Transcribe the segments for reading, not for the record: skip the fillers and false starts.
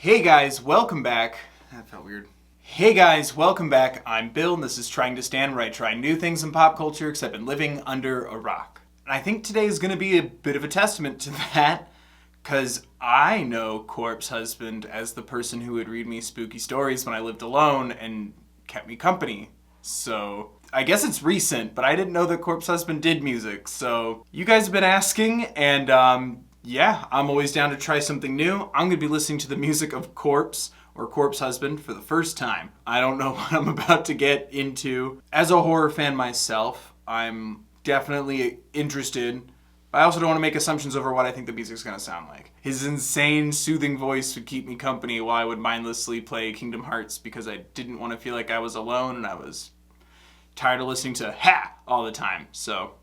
Hey guys, welcome back. That felt weird. Hey guys, welcome back. I'm Bill, and this is Trying to Stand Where I try new things in pop culture, except I've been living under a rock. And I think today is going to be a bit of a testament to that, because I know Corpse Husband as the person who would read me spooky stories when I lived alone and kept me company. So I guess it's recent, but I didn't know that Corpse Husband did music. So you guys have been asking, and yeah, I'm always down to try something new. I'm going to be listening to the music of Corpse or Corpse Husband for the first time. I don't know what I'm about to get into. As a horror fan myself, I'm definitely interested, but I also don't want to make assumptions over what I think the music's going to sound like. His insane, soothing voice would keep me company while I would mindlessly play Kingdom Hearts because I didn't want to feel like I was alone and I was tired of listening to "Ha" all the time. So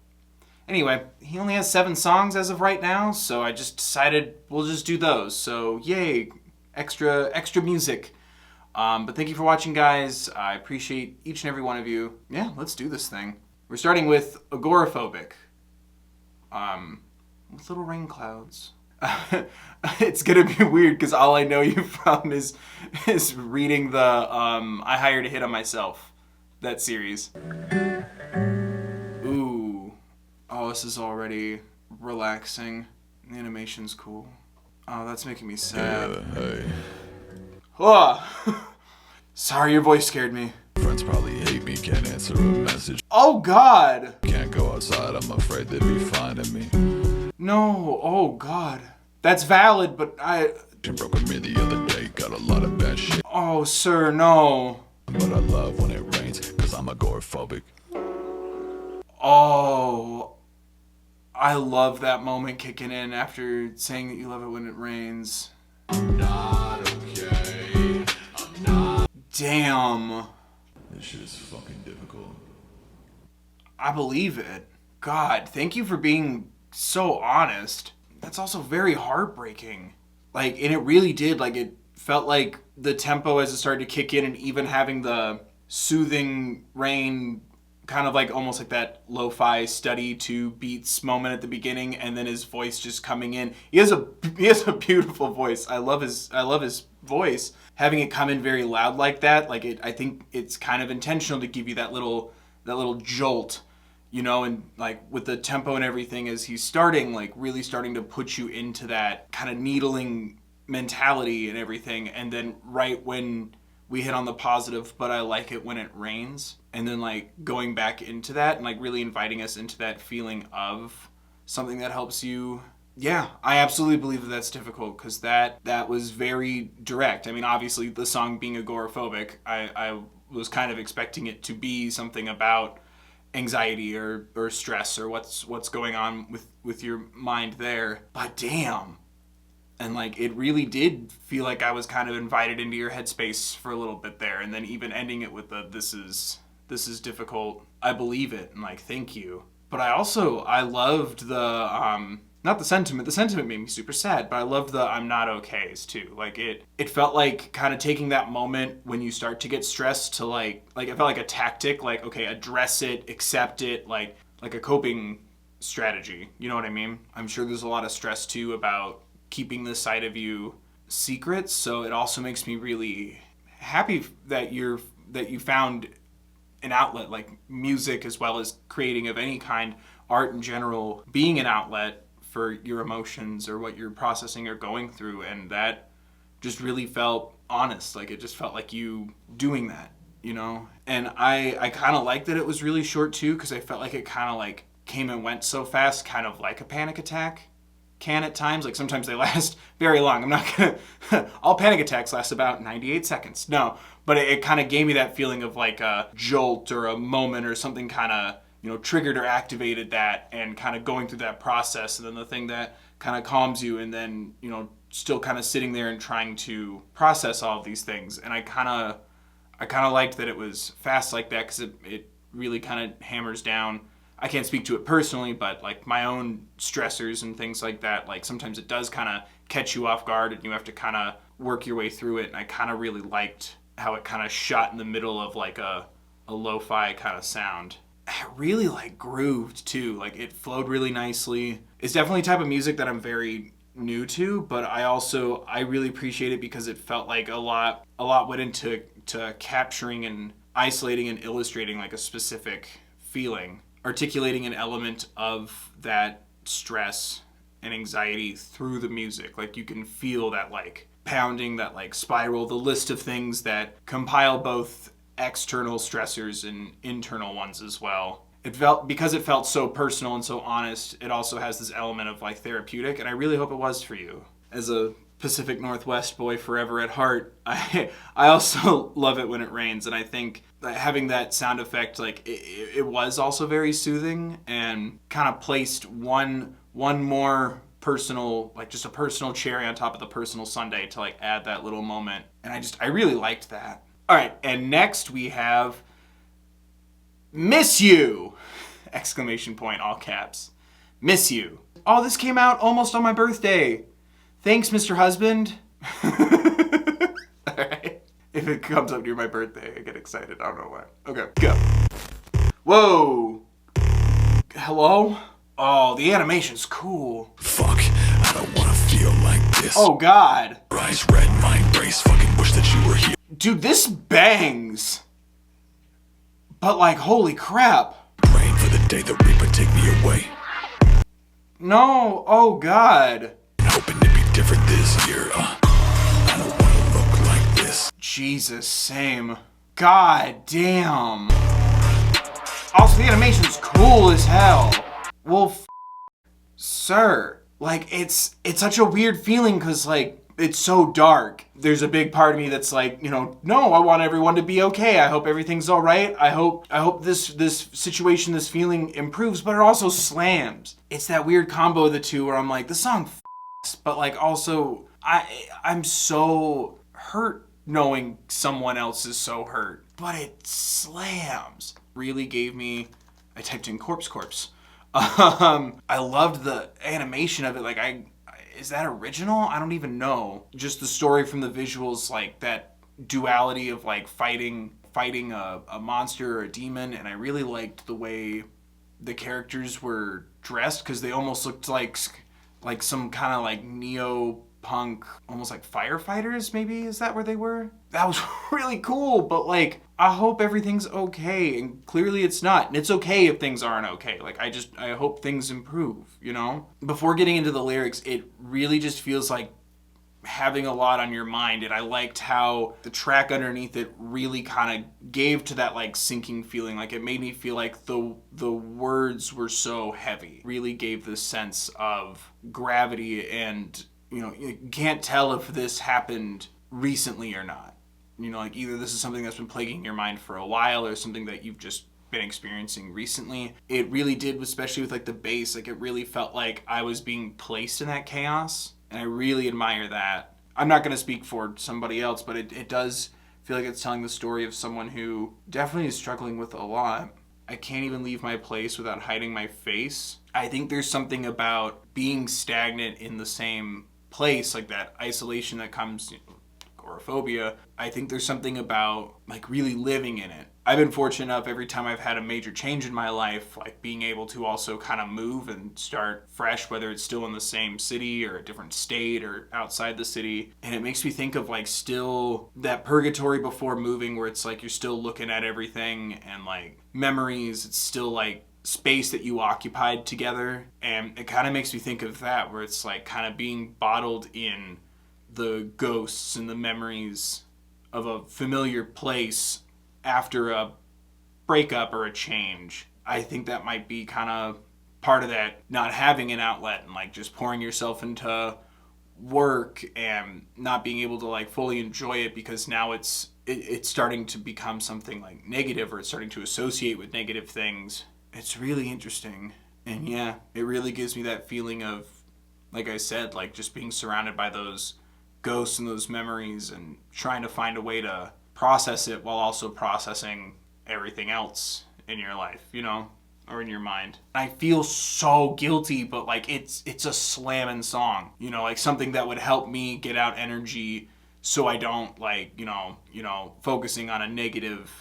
anyway, he only has 7 songs as of right now, so I just decided we'll just do those. So yay, extra music. But thank you for watching, guys. I appreciate each and every one of you. Yeah, let's do this thing. We're starting with Agoraphobic. With little rain clouds. It's gonna be weird because all I know you from is reading the I Hired a Hit on Myself, that series. Ooh. Oh, this is already relaxing. The animation's cool. Oh, that's making me sad. Hey. Oh. Sorry, your voice scared me. Friends probably hate me, can't answer a message. Oh, God. Can't go outside, I'm afraid they'd be finding me. No, oh, God. That's valid, but She broke with me the other day, got a lot of bad shit. Oh, sir, no. But I love when it rains, cause I'm agoraphobic. Oh, I love that moment kicking in after saying that you love it when it rains. I'm not okay, I'm not. Damn. This shit is fucking difficult. I believe it. God, thank you for being so honest. That's also very heartbreaking. And it really did, it felt like the tempo as it started to kick in and even having the soothing rain, kind of almost like that lo-fi study to beats moment at the beginning, and then his voice just coming in. He has a beautiful voice. I love his voice. Having it come in very loud like that, I think it's kind of intentional to give you that little jolt, and with the tempo and everything as he's starting, really starting to put you into that kind of needling mentality and everything, and then right when we hit on the positive, but I like it when it rains, and then going back into that and really inviting us into that feeling of something that helps you. Yeah, I absolutely believe that that's difficult because that was very direct. I mean, obviously the song being agoraphobic, I was kind of expecting it to be something about anxiety or stress or what's going on with your mind there. But damn. And it really did feel like I was kind of invited into your headspace for a little bit there, and then even ending it with the this is difficult. I believe it, and thank you. But I loved the not the sentiment. The sentiment made me super sad, but I loved the I'm not okays too. It felt like kind of taking that moment when you start to get stressed to it felt like a tactic, okay, address it, accept it, like a coping strategy. You know what I mean? I'm sure there's a lot of stress too about keeping this side of you secret, so it also makes me really happy that you found an outlet like music, as well as creating of any kind, art in general, being an outlet for your emotions or what you're processing or going through, and that just really felt honest. It just felt like you doing that, and I kind of liked that it was really short too, because I felt like it kind of came and went so fast, kind of like a panic attack can at times. Sometimes they last very long. I'm not gonna all panic attacks last about 98 seconds. No, but it kind of gave me that feeling of a jolt or a moment or something kind of triggered or activated that, and kind of going through that process, and then the thing that kind of calms you, and then still kind of sitting there and trying to process all of these things. And I kind of liked that it was fast like that, because it really kind of hammers down. I can't speak to it personally, but my own stressors and things like that, sometimes it does kind of catch you off guard and you have to kind of work your way through it. And I kind of really liked how it kind of shot in the middle of a lo-fi kind of sound. It really grooved too. It flowed really nicely. It's definitely a type of music that I'm very new to, but I really appreciate it because it felt like a lot went into capturing and isolating and illustrating like a specific feeling, articulating an element of that stress and anxiety through the music. Like you can feel that like pounding, that like spiral, the list of things that compile both external stressors and internal ones as well. It felt so personal and so honest, it also has this element of like therapeutic, and I really hope it was for you. As a Pacific Northwest boy forever at heart, I also love it when it rains, and I think that having that sound effect, like it was also very soothing and kind of placed one more personal, like just a personal cherry on top of the personal sundae to like add that little moment, and I really liked that. All right, and next we have Miss You! Exclamation point, all caps. Miss You. Oh, this came out almost on my birthday. Thanks, Mr. Husband. Alright. If it comes up near my birthday, I get excited. I don't know why. Okay, go. Whoa. Hello? Oh, the animation's cool. Fuck, I don't wanna feel like this. Oh, God. Eyes red, mind race, fucking wish that you were here. Dude, this bangs. But like, holy crap. Praying for the day the Reaper take me away. No, oh God. Hoping to be different this year. I don't wanna look like this. Jesus, same. God damn. Also, the animation's cool as hell. Well, sir. Like, it's such a weird feeling because, like, it's so dark. There's a big part of me that's like, no, I want everyone to be okay. I hope everything's all right. I hope this situation, this feeling improves, but it also slams. It's that weird combo of the two where I'm like, the song but like also I'm so hurt knowing someone else is so hurt, but it slams. Really gave me, I typed in corpse. I loved the animation of it. Like is that original? I don't even know. Just the story from the visuals, like that duality of like fighting a monster or a demon, and I really liked the way the characters were dressed because they almost looked like some kind of like neo-punk, almost like firefighters, maybe? Is that where they were? That was really cool, but like, I hope everything's okay, and clearly it's not, and it's okay if things aren't okay. Like, I hope things improve, Before getting into the lyrics, it really just feels like having a lot on your mind, and I liked how the track underneath it really kind of gave to that like sinking feeling. Like it made me feel like the words were so heavy. Really gave this sense of gravity, and you can't tell if this happened recently or not. Like either this is something that's been plaguing your mind for a while or something that you've just been experiencing recently. It really did, especially with like the bass, like it really felt like I was being placed in that chaos. And I really admire that. I'm not going to speak for somebody else, but it does feel like it's telling the story of someone who definitely is struggling with a lot. I can't even leave my place without hiding my face. I think there's something about being stagnant in the same place, like that isolation that comes, agoraphobia. I think there's something about like really living in it. I've been fortunate enough every time I've had a major change in my life, like being able to also kind of move and start fresh, whether it's still in the same city or a different state or outside the city. And it makes me think of like still that purgatory before moving where it's like you're still looking at everything and like memories. It's still like space that you occupied together. And it kind of makes me think of that where it's like kind of being bottled in the ghosts and the memories of a familiar place after a breakup or a change. I think that might be kind of part of that, not having an outlet and like just pouring yourself into work and not being able to like fully enjoy it because now it's starting to become something like negative, or it's starting to associate with negative things. It's really interesting. And yeah, it really gives me that feeling of, like I said, like just being surrounded by those ghosts and those memories and trying to find a way to process it while also processing everything else in your life, or in your mind. I feel so guilty, but like it's a slamming song, like something that would help me get out energy so I don't like, focusing on a negative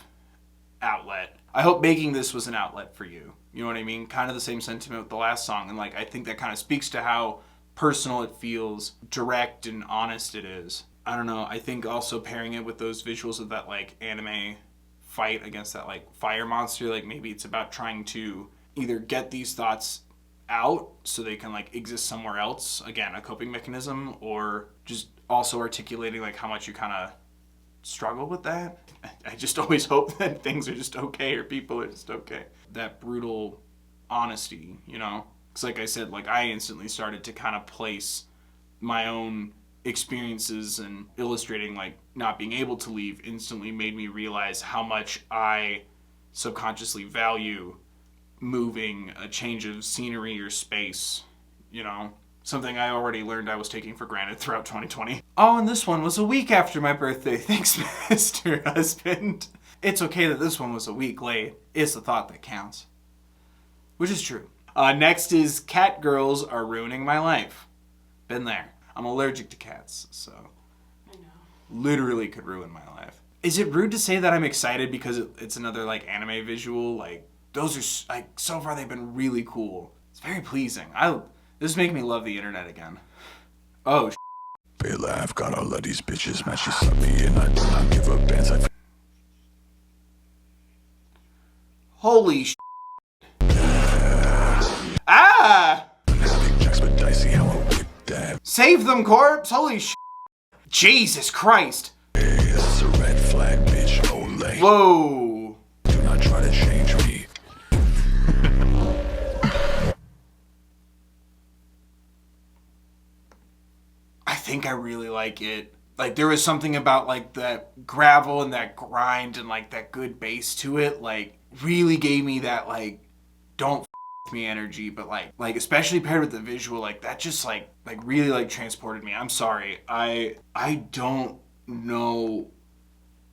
outlet. I hope making this was an outlet for you. You know what I mean? Kind of the same sentiment with the last song, and like I think that kind of speaks to how personal it feels, direct and honest it is. I don't know. I think also pairing it with those visuals of that like anime fight against that like fire monster, like maybe it's about trying to either get these thoughts out so they can like exist somewhere else, again, a coping mechanism, or just also articulating like how much you kind of struggle with that. I just always hope that things are just okay or people are just okay. That brutal honesty, you know? Because like I said, like I instantly started to kind of place my own experiences, and illustrating like not being able to leave instantly made me realize how much I subconsciously value moving, a change of scenery or space, you know? Something I already learned I was taking for granted throughout 2020. Oh, and this one was a week after my birthday. Thanks, Mr. Husband. It's okay that this one was a week late. It's the thought that counts. Which is true. Next is cat girls are ruining my life. Been there. I'm allergic to cats, so I know. Literally could ruin my life. Is it rude to say that I'm excited because it's another like anime visual? Like those are like so far they've been really cool. It's very pleasing. This is making me love the internet again. Oh. Bill, I've got all of these bitches, man. She suck me and I do not give up bands. Holy sh**. Ah! Save them, corpse! Holy sh**. Jesus Christ! Hey, that's a red flag, bitch. Olay. Whoa! Do not try to change me. I think I really like it. Like there was something about like that gravel and that grind and like that good bass to it. Like really gave me that like don't f me energy, but like especially paired with the visual, like that just like really like transported me. I'm sorry. I don't know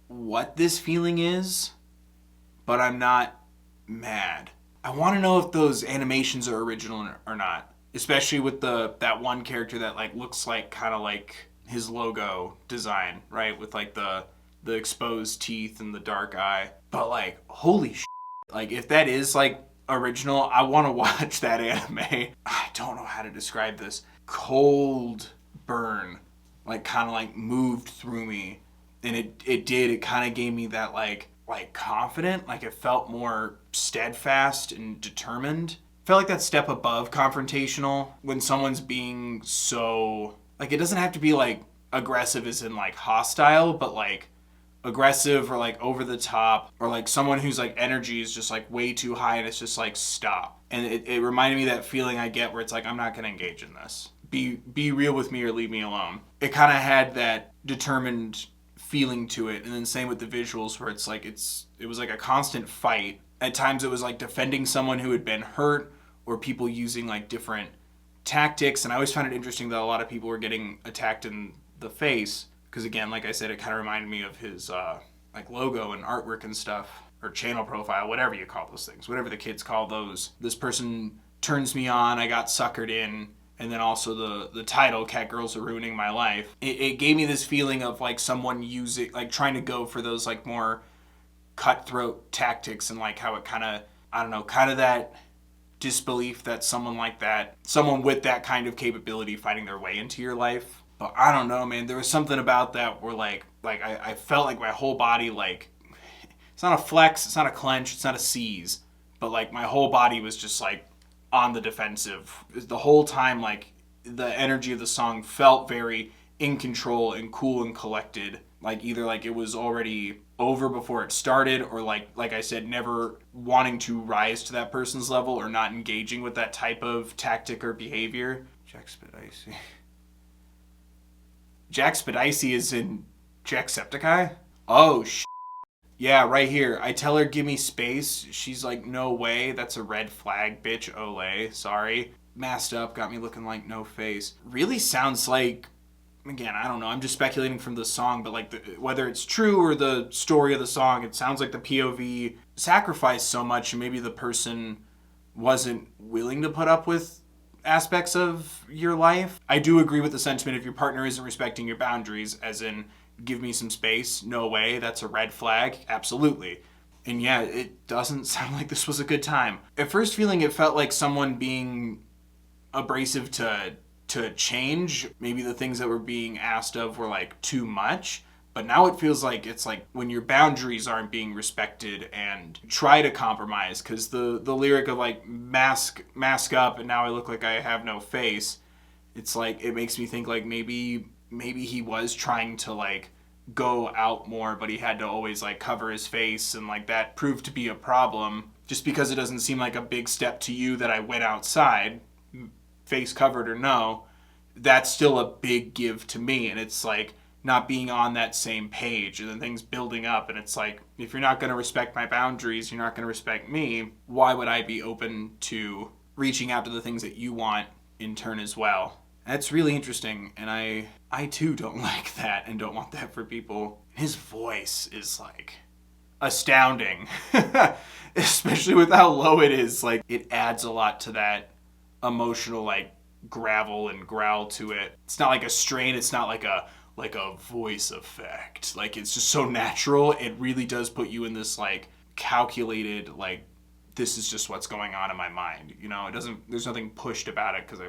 what this feeling is, but I'm not mad. I want to know if those animations are original or not. Especially with that one character that like looks like kind of like his logo design, right? With like the exposed teeth and the dark eye. But like, holy shit. Like if that is like original, I want to watch that anime. I don't know how to describe this. Cold burn, like kind of like moved through me. And it kind of gave me that like confident, like it felt more steadfast and determined. Felt like that step above confrontational when someone's being so like it doesn't have to be like aggressive as in like hostile, but like aggressive or like over the top, or like someone whose like energy is just like way too high and it's just like stop. And it reminded me of that feeling I get where it's like I'm not gonna engage in this. Be real with me or leave me alone. It kind of had that determined feeling to it, and then same with the visuals where it's like it was like a constant fight. At times it was like defending someone who had been hurt, or people using like different tactics. And I always found it interesting that a lot of people were getting attacked in the face. Because again, like I said, it kind of reminded me of his like logo and artwork and stuff, or channel profile, whatever you call those things, whatever the kids call those. This person turns me on, I got suckered in. And then also the title, Cat Girls Are Ruining My Life. It gave me this feeling of like someone using, like trying to go for those like more cutthroat tactics, and like how it kind of, I don't know, kind of that disbelief that someone with that kind of capability fighting their way into your life. But I don't know, man, there was something about that where like I felt like my whole body, like, it's not a flex, it's not a clench, it's not a seize, but like my whole body was just like on the defensive the whole time. Like the energy of the song felt very in control and cool and collected, like either like it was already over before it started, or like I said, never wanting to rise to that person's level or not engaging with that type of tactic or behavior. Jackspedicy is in Jacksepticeye? Oh, yeah, right here. I tell her, give me space. She's like, no way. That's a red flag, bitch. Olay. Sorry. Masked up, got me looking like no face. Really sounds like, again, I don't know. I'm just speculating from the song, but like whether it's true or the story of the song, it sounds like the POV sacrificed so much, and maybe the person wasn't willing to put up with aspects of your life. I do agree with the sentiment if your partner isn't respecting your boundaries, as in give me some space, no way, that's a red flag, absolutely. And yeah, it doesn't sound like this was a good time. At first feeling, it felt like someone being abrasive to to change. Maybe the things that were being asked of were like too much. But now it feels like it's like when your boundaries aren't being respected and try to compromise, because the lyric of like mask up and now I look like I have no face, it's like it makes me think like maybe he was trying to like go out more, but he had to always like cover his face, and like that proved to be a problem. Just because it doesn't seem like a big step to you that I went outside, face covered or no, that's still a big give to me. And it's like not being on that same page, and then things building up, and it's like, if you're not going to respect my boundaries, you're not going to respect me, why would I be open to reaching out to the things that you want in turn as well? That's really interesting, and I too don't like that and don't want that for people. His voice is like astounding, especially with how low it is. Like, it adds a lot to that emotional like gravel and growl to it. It's not like a strain, it's not like a voice effect. Like, it's just so natural. It really does put you in this like calculated, like, this is just what's going on in my mind. You know, there's nothing pushed about it because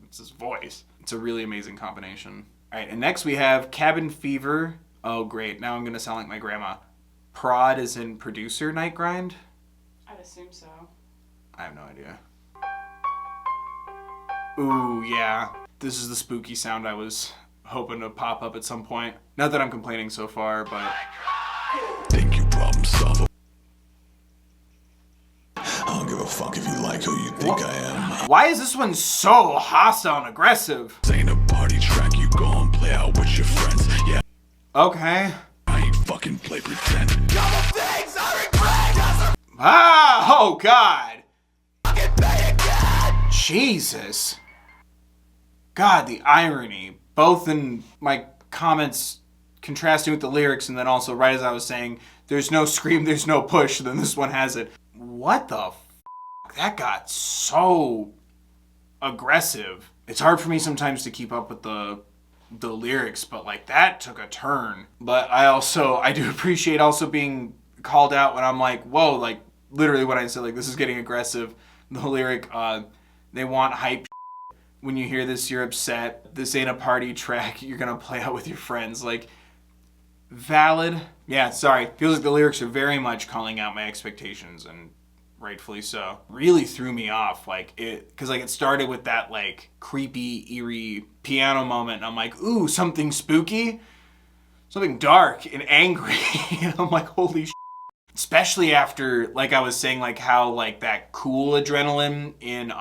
it's his voice. It's a really amazing combination. All right, and next we have Cabin Fever. Oh, great. Now I'm going to sound like my grandma. Prod is in producer Night Grind? I'd assume so. I have no idea. Ooh, yeah. This is the spooky sound I was hoping to pop up at some point. Not that I'm complaining so far, but... Think you problem solver. I don't give a fuck if you like who you think I am. Why is this one so hostile and aggressive? This ain't a party track, you go and play out with your friends. Yeah, Okay. I ain't fucking play pretend. Ah, oh God. Jesus. God, the irony. Both in my comments contrasting with the lyrics, and then also right as I was saying, there's no scream, there's no push, then this one has it. What the f***? That got so aggressive. It's hard for me sometimes to keep up with the lyrics, but like that took a turn. But I do appreciate also being called out when I'm like, whoa, like literally when I said like this is getting aggressive. The lyric, they want hype. When you hear this, you're upset. This ain't a party track. You're gonna play out with your friends. Like, valid. Yeah, sorry. Feels like the lyrics are very much calling out my expectations, and rightfully so. Really threw me off. Like, because like it started with that like creepy, eerie piano moment, and I'm like, ooh, something spooky, something dark and angry. And I'm like, holy shit. Especially after, like I was saying, like how like that cool adrenaline in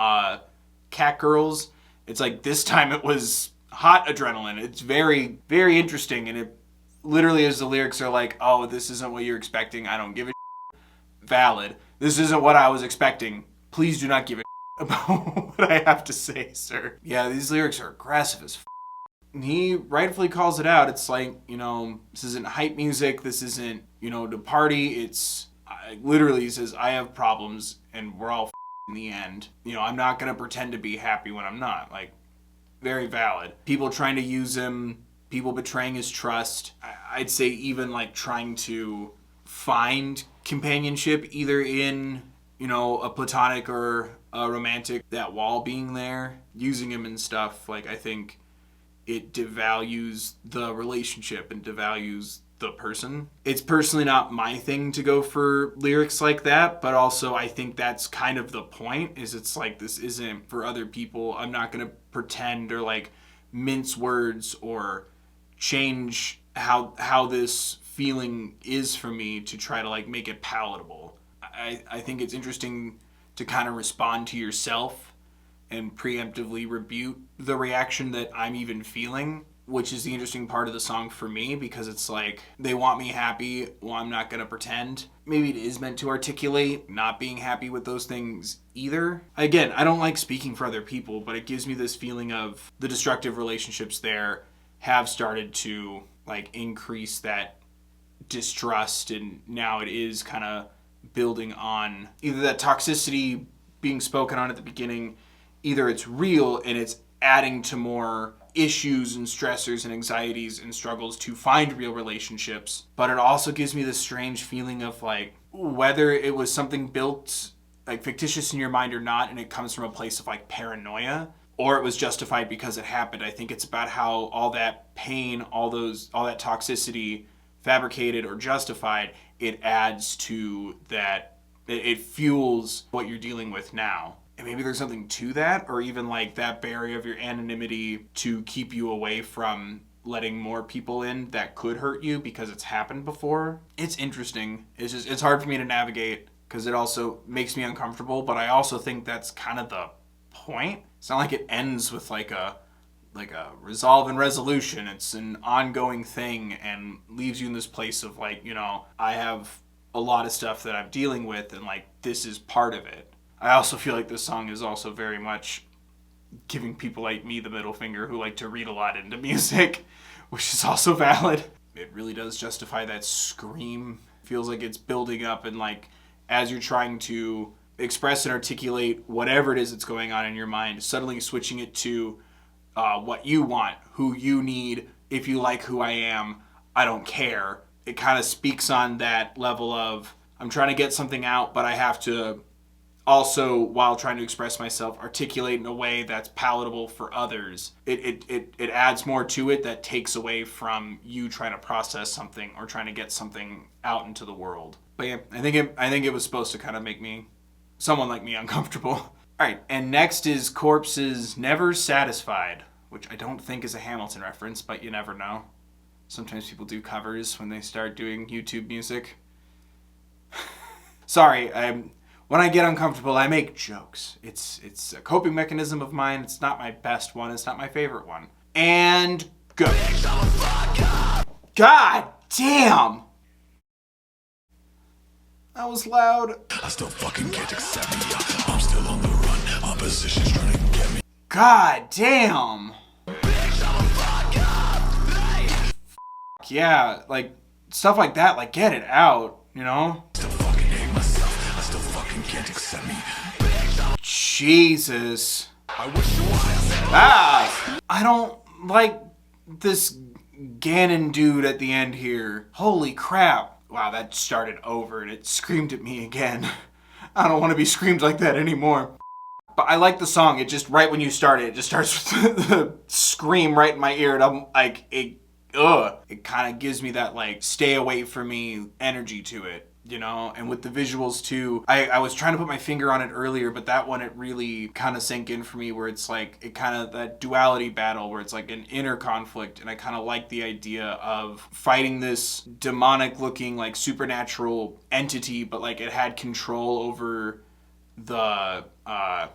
Cat Girls. It's like this time it was hot adrenaline. It's very, very interesting. And it literally, as the lyrics are like, oh, this isn't what you're expecting. I don't give a shit. Valid. This isn't what I was expecting. Please do not give a shit about what I have to say, sir. Yeah, these lyrics are aggressive as f. He rightfully calls it out. It's like, you know, this isn't hype music. This isn't, you know, to party. It's literally, he says, I have problems and we're all in the end. You know, I'm not going to pretend to be happy when I'm not. Like, very valid. People trying to use him, people betraying his trust. I'd say even like trying to find companionship either in, you know, a platonic or a romantic, that wall being there, using him and stuff. Like, I think it devalues the relationship and devalues the person. It's personally not my thing to go for lyrics like that, but also I think that's kind of the point, is it's like, this isn't for other people. I'm not going to pretend or like mince words or change how this feeling is for me to try to like make it palatable. I think it's interesting to kind of respond to yourself and preemptively rebuke the reaction that I'm even feeling, which is the interesting part of the song for me, because it's like, they want me happy, well, I'm not going to pretend. Maybe it is meant to articulate not being happy with those things either. Again, I don't like speaking for other people, but it gives me this feeling of the destructive relationships there have started to like increase that distrust, and now it is kind of building on either that toxicity being spoken on at the beginning, either it's real and it's adding to more issues and stressors and anxieties and struggles to find real relationships. But it also gives me this strange feeling of like, whether it was something built like fictitious in your mind or not, and it comes from a place of like paranoia, or it was justified because it happened. I think it's about how all that pain, all that toxicity, fabricated or justified, it adds to that. It fuels what you're dealing with now. And maybe there's something to that, or even like that barrier of your anonymity to keep you away from letting more people in that could hurt you because it's happened before. It's interesting. It's hard for me to navigate because it also makes me uncomfortable, but I also think that's kind of the point. It's not like it ends with like a resolve and resolution. It's an ongoing thing and leaves you in this place of like, I have a lot of stuff that I'm dealing with and like this is part of it. I also feel like this song is also very much giving people like me the middle finger who like to read a lot into music, which is also valid. It really does justify that scream. Feels like it's building up and like as you're trying to express and articulate whatever it is that's going on in your mind, suddenly switching it to what you want, who you need, if you like who I am, I don't care. It kind of speaks on that level of I'm trying to get something out, but I have to also, while trying to express myself, articulate in a way that's palatable for others. It adds more to it that takes away from you trying to process something or trying to get something out into the world. But yeah, I think it was supposed to kind of make someone like me uncomfortable. All right, and next is Corpse's Never Satisfied, which I don't think is a Hamilton reference, but you never know. Sometimes people do covers when they start doing YouTube music. Sorry, when I get uncomfortable, I make jokes. It's a coping mechanism of mine. It's not my best one. It's not my favorite one. And go. God damn! That was loud. I still fucking can't accept me. I'm still on the run. Opposition's trying to get me. God damn! Yeah, like, stuff like that, like, get it out, Still fucking hate myself. I still fucking can't accept me. Jesus. I wish you would. I don't like this Ganon dude at the end here. Holy crap. Wow, that started over and it screamed at me again. I don't want to be screamed like that anymore. But I like the song. It just, right when you start it just starts with the scream right in my ear. And I'm like, it kind of gives me that, like, stay away from me energy to it, And with the visuals, too, I was trying to put my finger on it earlier, but that one, it really kind of sank in for me where it's, like, it kind of, that duality battle where it's, like, an inner conflict, and I kind of like the idea of fighting this demonic-looking, like, supernatural entity, but, like, it had control over the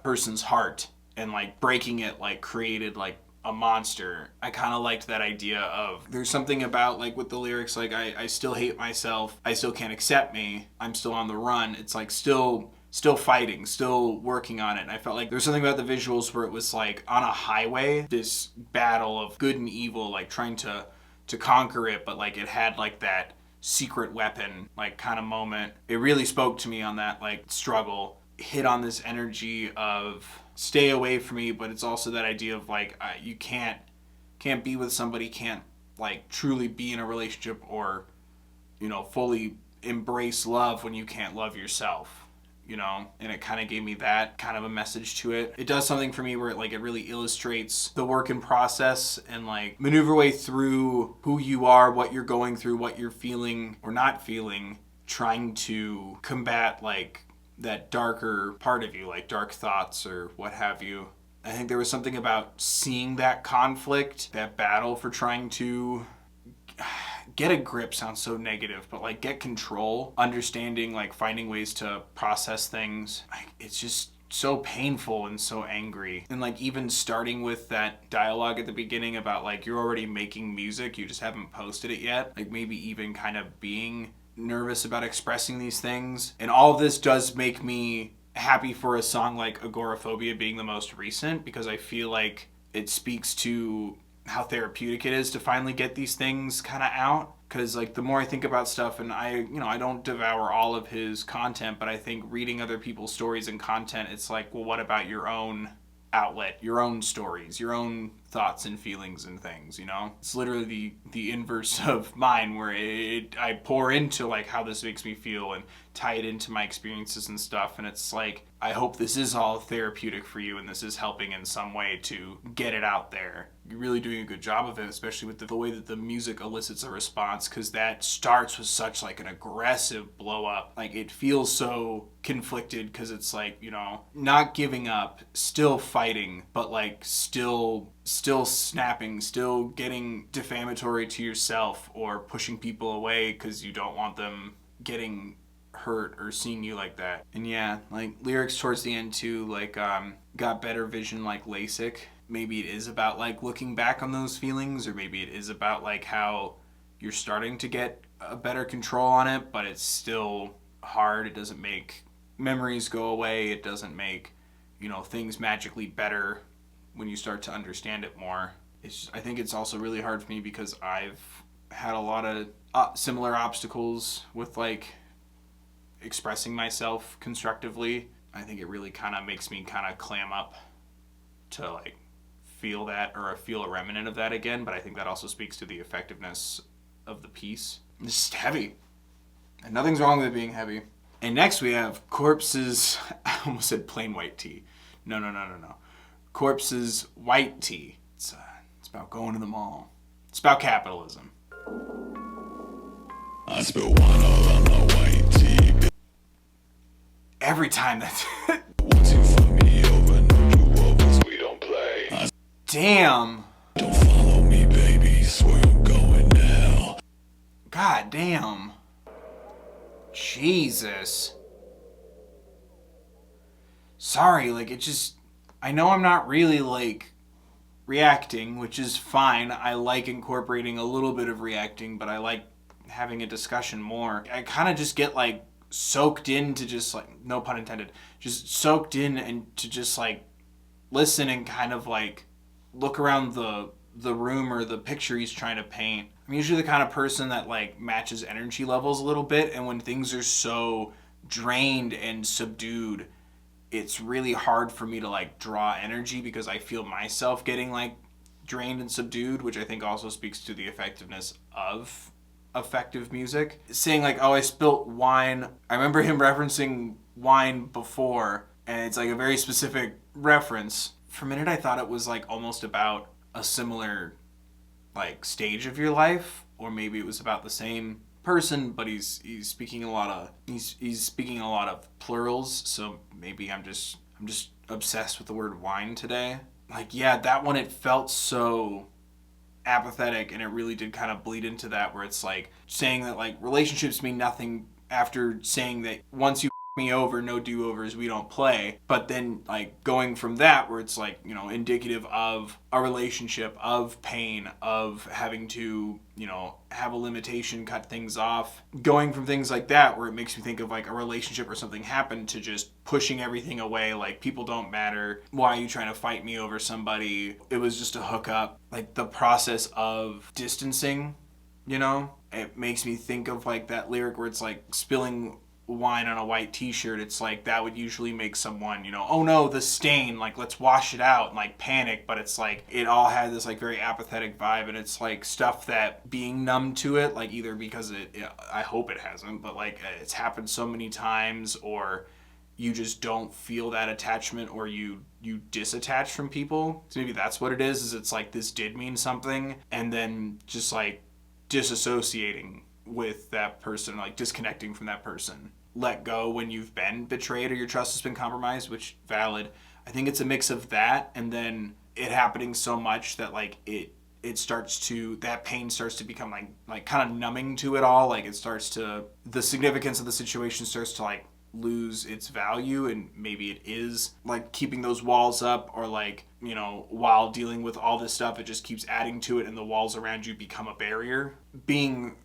person's heart, and, like, breaking it, like, created, like, a monster. I kind of liked that idea of there's something about, like, with the lyrics, like, I still hate myself, I still can't accept me, I'm still on the run. It's like still fighting, still working on it. And I felt like there's something about the visuals where it was like on a highway, this battle of good and evil, like trying to conquer it, but like it had like that secret weapon like kind of moment. It really spoke to me on that like struggle, hit on this energy of stay away from me, but it's also that idea of like you can't be with somebody, can't like truly be in a relationship or fully embrace love when you can't love yourself, and it kind of gave me that kind of a message to it. It does something for me where it really illustrates the work in process and like maneuver way through who you are, what you're going through, what you're feeling or not feeling, trying to combat like that darker part of you, like dark thoughts or what have you. I think there was something about seeing that conflict, that battle for trying to get a grip sounds so negative, but like get control, understanding, like finding ways to process things. Like, it's just so painful and so angry. And like even starting with that dialogue at the beginning about like you're already making music, you just haven't posted it yet. Like maybe even kind of being nervous about expressing these things. And all of this does make me happy for a song like Agoraphobic being the most recent, because I feel like it speaks to how therapeutic it is to finally get these things kind of out. Because like the more I think about stuff, and I don't devour all of his content, but I think reading other people's stories and content, it's like, well, what about your own outlet, your own stories, your own thoughts and feelings and things, you know? It's literally the inverse of mine, where I pour into like how this makes me feel and tie it into my experiences and stuff, and it's like, I hope this is all therapeutic for you and this is helping in some way to get it out there. You're really doing a good job of it, especially with the way that the music elicits a response, because that starts with such like an aggressive blow up. Like, it feels so conflicted, because it's like, you know, not giving up, still fighting, but like still snapping, still getting defamatory to yourself or pushing people away because you don't want them getting hurt or seeing you like that. And yeah, like lyrics towards the end too, like got better vision like LASIK. Maybe it is about like looking back on those feelings, or maybe it is about like how you're starting to get a better control on it, but it's still hard. It doesn't make memories go away. It doesn't make, you know, things magically better when you start to understand it more. I think it's also really hard for me because I've had a lot of similar obstacles with like expressing myself constructively. I think it really kind of makes me kind of clam up to like feel that, or feel a remnant of that again, but I think that also speaks to the effectiveness of the piece. It's just heavy, and nothing's wrong with it being heavy. And next we have Corpse's, I almost said plain white tea. No. Corpse's white tea. It's about going to the mall. It's about capitalism. I spill wine all on my white tea. Every time that's Once you fuck me over, no you overs, we don't play. Damn. Don't follow me, baby, swear I'm going now. God damn. Jesus. Sorry, like it just, I know I'm not really like reacting, which is fine. I like incorporating a little bit of reacting, but I like having a discussion more. I kind of just get like soaked into just like, no pun intended, just soaked in and to just like listen and kind of like look around the room or the picture he's trying to paint. I'm usually the kind of person that like matches energy levels a little bit, and when things are so drained and subdued, it's really hard for me to like draw energy because I feel myself getting like drained and subdued, which I think also speaks to the effectiveness of effective music. Saying like, oh, I spilt wine. I remember him referencing wine before, and it's like a very specific reference. For a minute I thought it was like almost about a similar like stage of your life, or maybe it was about the same person, but he's speaking a lot of he's speaking a lot of plurals, so maybe I'm just obsessed with the word wine today. Like, yeah, that one, it felt so apathetic, and it really did kind of bleed into that, where it's like saying that like relationships mean nothing, after saying that once you me over, no do-overs, we don't play. But then like going from that, where it's like, you know, indicative of a relationship, of pain, of having to, you know, have a limitation, cut things off, going from things like that, where it makes me think of like a relationship or something happened, to just pushing everything away, like people don't matter, why are you trying to fight me over somebody, it was just a hookup. Like the process of distancing, you know, it makes me think of like that lyric where it's like spilling wine on a white t-shirt. It's like that would usually make someone, you know, oh no, the stain, like let's wash it out, and like panic. But it's like it all had this like very apathetic vibe, and it's like stuff that being numb to it, like either because I hope it hasn't, but like it's happened so many times, or you just don't feel that attachment, or you disattach from people. So maybe that's what it is it's like this did mean something, and then just like disassociating with that person, like disconnecting from that person. Let go when you've been betrayed or your trust has been compromised, which valid. I think it's a mix of that, and then it happening so much that like it starts to, that pain starts to become like kind of numbing to it all. Like it starts to, the significance of the situation starts to like lose its value, and maybe it is like keeping those walls up, or like, you know, while dealing with all this stuff, it just keeps adding to it and the walls around you become a barrier. Being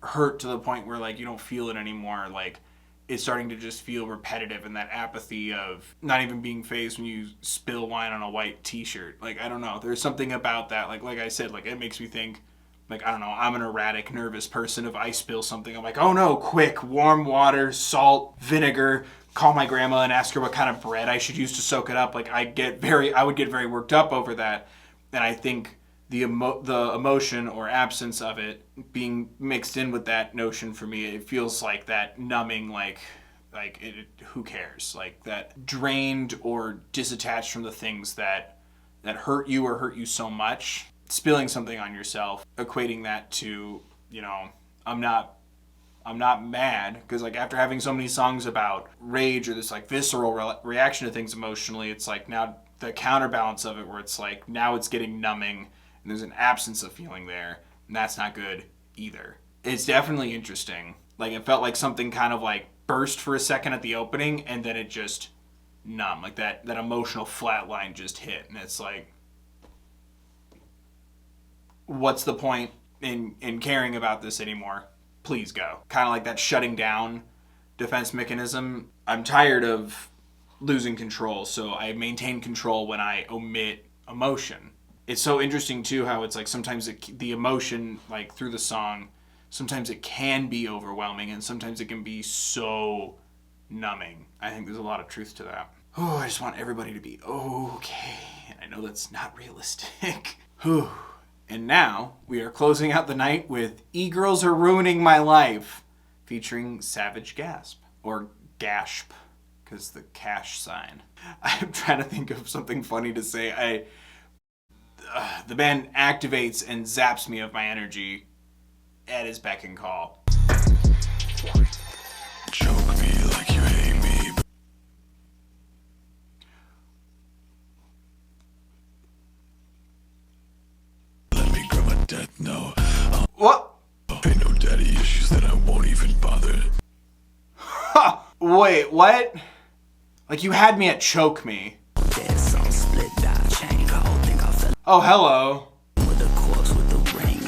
hurt to the point where like you don't feel it anymore, like it's starting to just feel repetitive, and that apathy of not even being fazed when you spill wine on a white t-shirt. Like, I don't know, there's something about that, like I said, like it makes me think, like, I don't know, I'm an erratic, nervous person. If I spill something, I'm like, oh no, quick, warm water, salt, vinegar, call my grandma and ask her what kind of bread I should use to soak it up. Like I would get very worked up over that. And I think the emotion or absence of it being mixed in with that notion for me, it feels like that numbing, who cares? Like that drained or disattached from the things that hurt you or hurt you so much. Spilling something on yourself, equating that to, I'm not mad, because like after having so many songs about rage or this like visceral reaction to things emotionally, it's like now the counterbalance of it where it's like now it's getting numbing and there's an absence of feeling there, and that's not good either. It's definitely interesting. Like it felt like something kind of like burst for a second at the opening and then it just numb, like that emotional flat line just hit, and it's like, what's the point in caring about this anymore? Please go. Kind of like that shutting down defense mechanism. I'm tired of losing control, so I maintain control when I omit emotion. It's so interesting too how it's like sometimes the emotion, like through the song, sometimes it can be overwhelming and sometimes it can be so numbing. I think there's a lot of truth to that. Oh, I just want everybody to be okay. And I know that's not realistic. Whew. And now we are closing out the night with E-Girls Are Ruining My Life, featuring Savage Gasp, or Gasp, because the cash sign. I'm trying to think of something funny to say. The band activates and zaps me of my energy at his beck and call. Choke me like you hate me. Let me grab a death note. What? Ain't no daddy issues that I won't even bother. Ha! Wait, what? Like you had me at choke me. Oh, hello.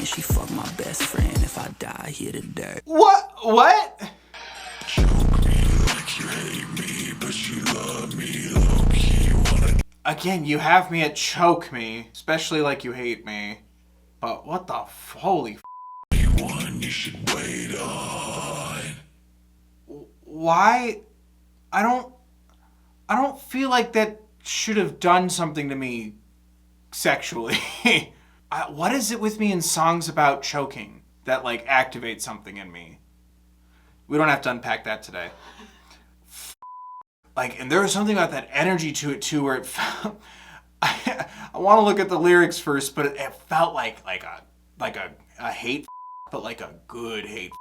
She fucked my best friend. If I die here today. What? Choke me like you hate me, but you love me low-key. Again, you have me at choke me, especially like you hate me. But what the holy One you should wait on. Why? I don't feel like that should have done something to me sexually. What is it with me in songs about choking that like activates something in me? We don't have to unpack that today. Like, and there was something about that energy to it too, where it felt. I want to look at the lyrics first, but it felt like a hate, but like a good hate.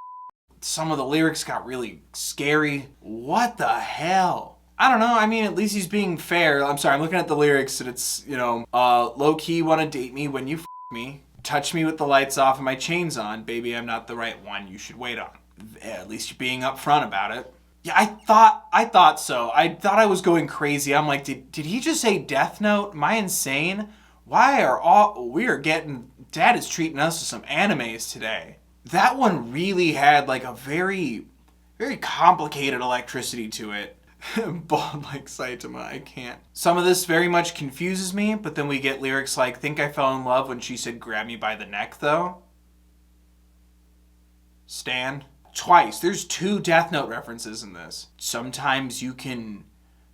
Some of the lyrics got really scary. What the hell? I don't know. I mean, at least he's being fair. I'm sorry. I'm looking at the lyrics and it's, low key want to date me when you me. Touch me with the lights off and my chains on. Baby, I'm not the right one you should wait on. At least you're being upfront about it. Yeah, I thought so. I thought I was going crazy. I'm like, did he just say Death Note? Am I insane? Dad is treating us to some animes today. That one really had like a very, very complicated electricity to it. Bald like Saitama, I can't. Some of this very much confuses me, but then we get lyrics like, think I fell in love when she said grab me by the neck though. Stan. Twice. There's 2 Death Note references in this. Sometimes you can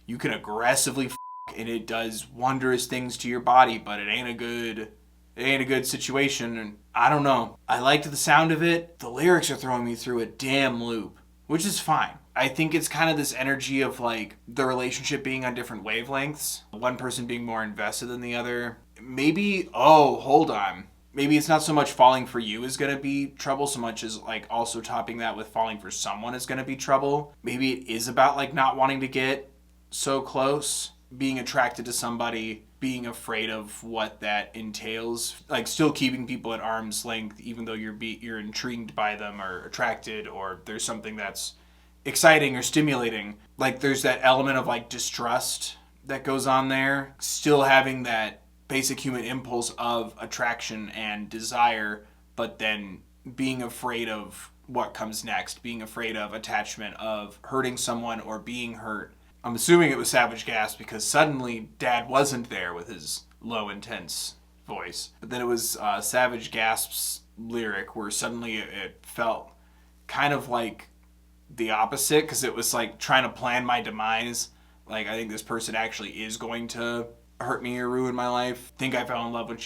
aggressively and it does wondrous things to your body, but it ain't a good situation, and I don't know. I liked the sound of it. The lyrics are throwing me through a damn loop, which is fine. I think it's kind of this energy of like the relationship being on different wavelengths. One person being more invested than the other. Maybe, hold on. Maybe it's not so much falling for you is going to be trouble so much as like also topping that with falling for someone is going to be trouble. Maybe it is about like not wanting to get so close, being attracted to somebody, being afraid of what that entails, like still keeping people at arm's length even though you're intrigued by them or attracted, or there's something that's exciting or stimulating. Like there's that element of like distrust that goes on there, still having that basic human impulse of attraction and desire, but then being afraid of what comes next, being afraid of attachment, of hurting someone or being hurt. I'm assuming it was Savage Gasp because suddenly Dad wasn't there with his low intense voice, but then it was Savage Gasp's lyric where suddenly it felt kind of like the opposite, because it was like trying to plan my demise. Like I think this person actually is going to hurt me or ruin my life. I think I fell in love when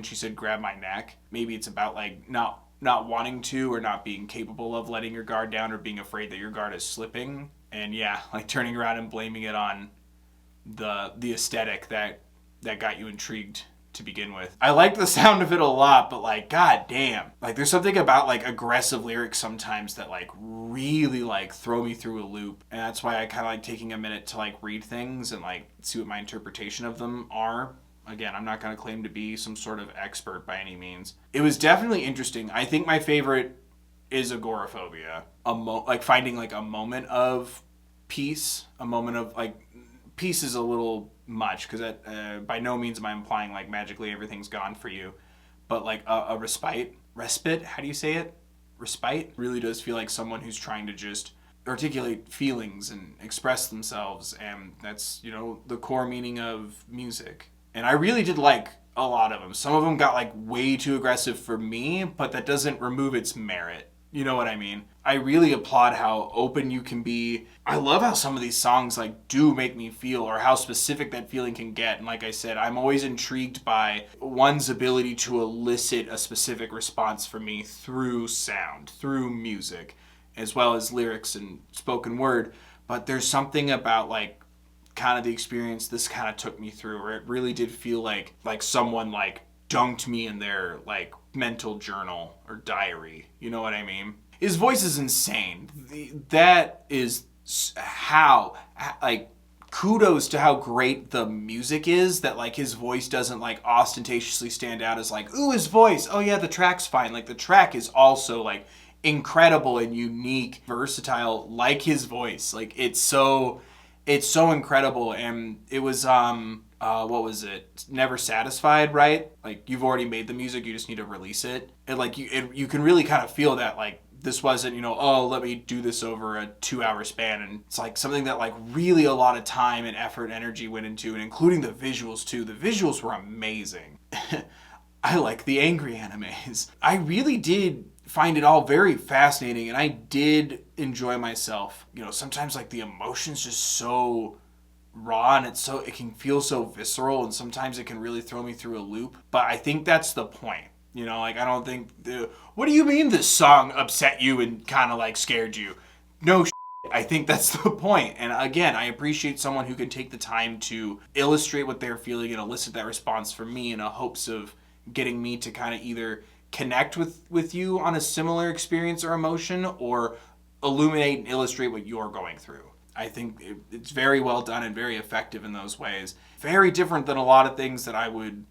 she said grab my neck. Maybe it's about like not wanting to, or not being capable of letting your guard down, or being afraid that your guard is slipping. And yeah, like turning around and blaming it on the aesthetic that got you intrigued to begin with. I liked the sound of it a lot, but like, god damn. Like there's something about like aggressive lyrics sometimes that like really like throw me through a loop. And that's why I kind of like taking a minute to like read things and like see what my interpretation of them are. Again, I'm not going to claim to be some sort of expert by any means. It was definitely interesting. I think my favorite is Agoraphobia. Like finding like a moment of peace, a moment of like, peace is a little much, because by no means am I implying like magically everything's gone for you, but like a respite, how do you say it? Respite really does feel like someone who's trying to just articulate feelings and express themselves, and that's, you know, the core meaning of music. And I really did like a lot of them. Some of them got like way too aggressive for me, but that doesn't remove its merit. You know what I mean? I really applaud how open you can be. I love how some of these songs like do make me feel, or how specific that feeling can get. And like I said, I'm always intrigued by one's ability to elicit a specific response from me through sound, through music, as well as lyrics and spoken word. But there's something about like kind of the experience this kind of took me through, where it really did feel like someone like dunked me in their like mental journal or diary. You know what I mean? His voice is insane. That is how, like, kudos to how great the music is, that like his voice doesn't like ostentatiously stand out as like, ooh, his voice, oh yeah, the track's fine. Like the track is also like incredible and unique, versatile, like his voice. Like it's so incredible. And it was what was it? Never Satisfied, right? Like you've already made the music, you just need to release it. And like you can really kind of feel that like this wasn't, you know, oh, let me do this over a 2-hour span. And it's like something that like really a lot of time and effort and energy went into, and including the visuals too. The visuals were amazing. I like the angry animes. I really did find it all very fascinating, and I did enjoy myself. You know, sometimes like the emotion's just so raw, and it can feel so visceral, and sometimes it can really throw me through a loop. But I think that's the point. You know, like I don't think what do you mean this song upset you and kind of like scared you? No shit. I think that's the point. And again, I appreciate someone who can take the time to illustrate what they're feeling and elicit that response from me in a hopes of getting me to kind of either connect with you on a similar experience or emotion, or illuminate and illustrate what you're going through. I think it's very well done and very effective in those ways. Very different than a lot of things that I would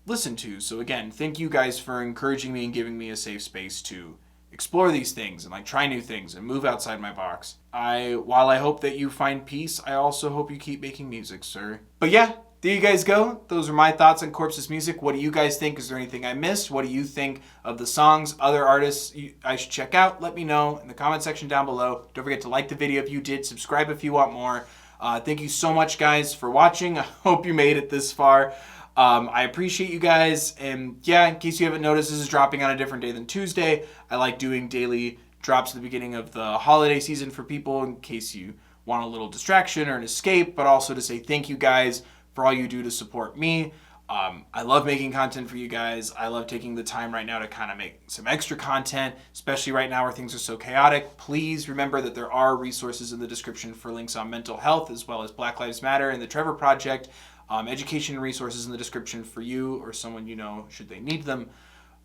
listen to. So again, thank you guys for encouraging me and giving me a safe space to explore these things and like try new things and move outside my box. While I hope that you find peace, I also hope you keep making music, sir. But yeah, there you guys go. Those are my thoughts on Corpse's music. What do you guys think? Is there anything I missed? What do you think of the songs, other artists I should check out? Let me know in the comment section down below. Don't forget to like the video if you did. Subscribe if you want more. Thank you so much, guys, for watching. I hope you made it this far. I appreciate you guys. And yeah, in case you haven't noticed, this is dropping on a different day than Tuesday. I like doing daily drops at the beginning of the holiday season for people, in case you want a little distraction or an escape, but also to say thank you guys for all you do to support me. I love making content for you guys. I love taking the time right now to kind of make some extra content, especially right now where things are so chaotic. Please remember that there are resources in the description for links on mental health, as well as Black Lives Matter and the Trevor Project. Education and resources in the description for you or someone you know should they need them.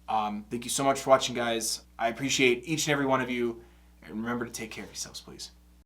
Thank you so much for watching, guys. I appreciate each and every one of you. And remember to take care of yourselves, please.